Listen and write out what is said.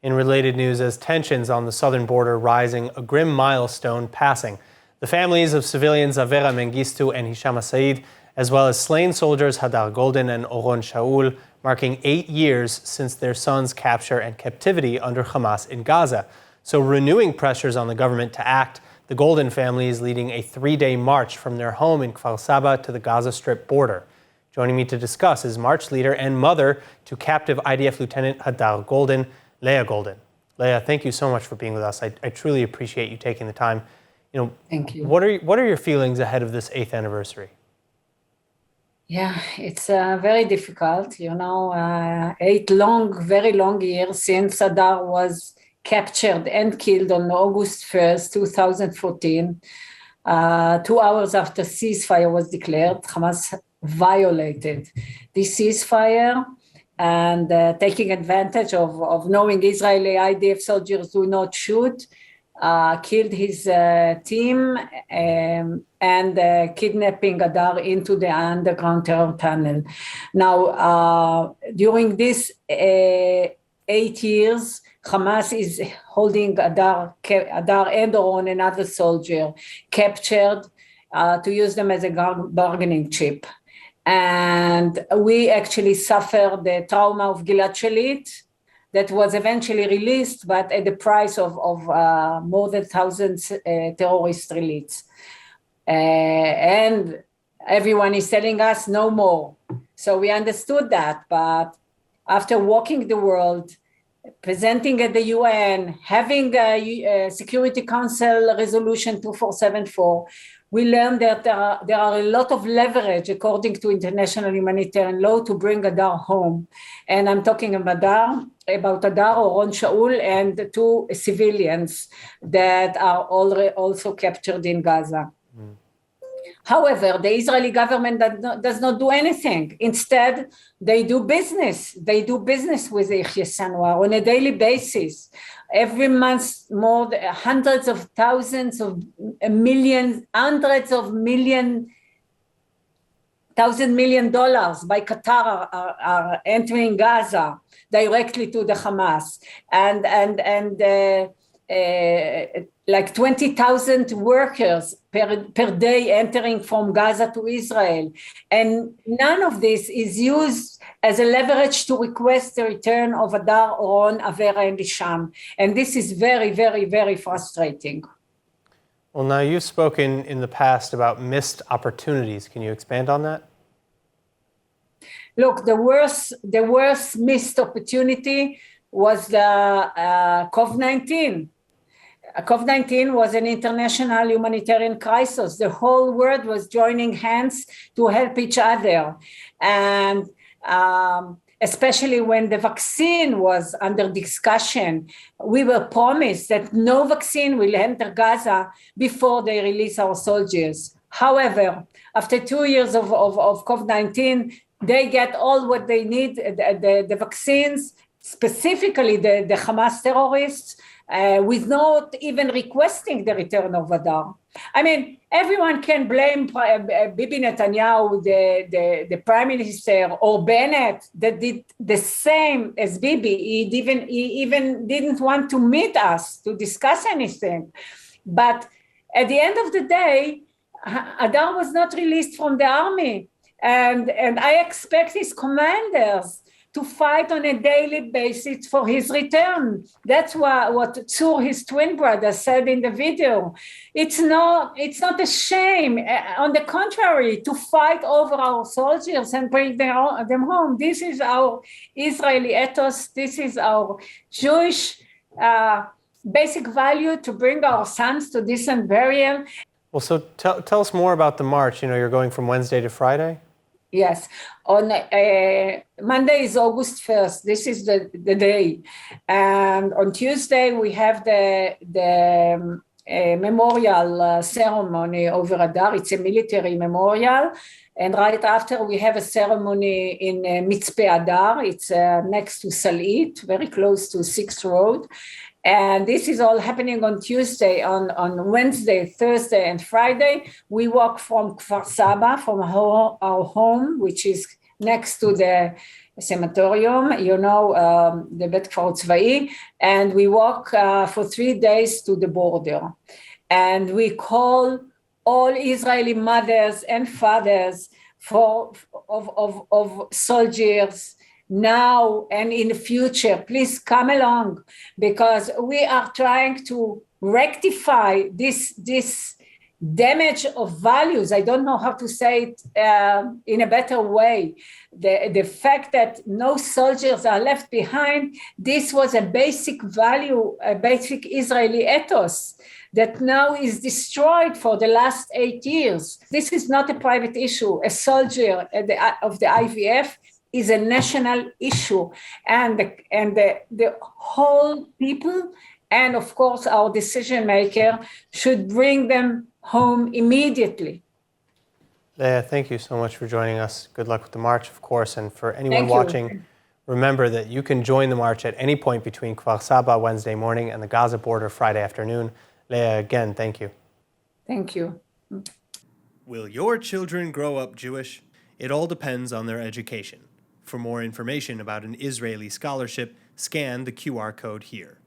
In related news, as tensions on the southern border rising, a grim milestone passing. The families of civilians Avera, Mengistu, and Hisham, as well as slain soldiers Hadar Goldin and Oron Shaul, marking 8 years since their son's capture and captivity under Hamas in Gaza. So renewing pressures on the government to act, the Goldin family is leading a 3-day march from their home in Kfar Saba to the Gaza Strip border. Joining me to discuss is march leader and mother to captive IDF Lieutenant Hadar Goldin, Leah Goldin. Leah, thank you so much for being with us. I truly appreciate you taking the time. Thank you. What are your feelings ahead of this 8th anniversary? Yeah, it's very difficult. 8 very long years since Hadar was captured and killed on August 1st, 2014. 2 hours after ceasefire was declared, Hamas violated this ceasefire and taking advantage of knowing Israeli IDF soldiers do not shoot, killed his team and kidnapping Hadar into the underground terror tunnel. Now, during this 8 years, Hamas is holding Hadar and Oron, another soldier, captured to use them as a bargaining chip. And we actually suffered the trauma of Gilad Shalit that was eventually released, but at the price of more than 1,000 terrorist releases. And everyone is telling us no more. So we understood that, but after walking the world, presenting at the UN, having a Security Council Resolution 2474, we learned that there are a lot of leverage according to international humanitarian law to bring Hadar home. And I'm talking about Hadar, Oron, Shaul, and 2 civilians that are also captured in Gaza. However, the Israeli government does not do anything. Instead, they do business. They do business with Yahya Sinwar on a daily basis. Every month, more than hundreds of thousands of millions, $100 million by Qatar are entering Gaza directly to the Hamas, and like 20,000 workers per day entering from Gaza to Israel. And none of this is used as a leverage to request the return of Hadar, Oron, Avera, and Hisham. And this is very, very, very frustrating. Well, now you've spoken in the past about missed opportunities. Can you expand on that? Look, the worst missed opportunity was the COVID-19. COVID-19 was an international humanitarian crisis. The whole world was joining hands to help each other. And especially when the vaccine was under discussion, we were promised that no vaccine will enter Gaza before they release our soldiers. However, after 2 years of COVID-19, they get all what they need, the vaccines, specifically the Hamas terrorists, with not even requesting the return of Hadar. I mean, everyone can blame Bibi Netanyahu, the prime minister, or Bennett, that did the same as Bibi. He even didn't want to meet us to discuss anything. But at the end of the day, Hadar was not released from the army. And I expect his commanders to fight on a daily basis for his return. That's what Tzur, his twin brother, said in the video. It's not a shame. On the contrary, to fight over our soldiers and bring them home. This is our Israeli ethos. This is our Jewish basic value, to bring our sons to decent burial. Well, so tell us more about the march. You're going from Wednesday to Friday? Yes, on Monday is August 1st. This is the day, and on Tuesday we have the memorial ceremony over Hadar. It's a military memorial, and right after we have a ceremony in Mitzpeh Hadar. It's next to Salit, very close to 6th Road. And this is all happening on Tuesday. On Wednesday, Thursday, and Friday, we walk from Kfar Saba, from our home, which is next to the cemeterium, the Bet Kfar Tzvai, and we walk for 3 days to the border. And we call all Israeli mothers and fathers of soldiers now and in the future, please come along, because we are trying to rectify this damage of values. I don't know how to say it in a better way. The fact that no soldiers are left behind, this was a basic value, a basic Israeli ethos that now is destroyed for the last 8 years. This is not a private issue. A soldier of the IDF is a national issue, and the whole people, and of course our decision maker, should bring them home immediately. Leah, thank you so much for joining us. Good luck with the march, of course, and for anyone watching, remember that you can join the march at any point between Kfar Saba Wednesday morning and the Gaza border Friday afternoon. Leah, again, thank you. Thank you. Will your children grow up Jewish? It all depends on their education. For more information about an Israeli scholarship, scan the QR code here.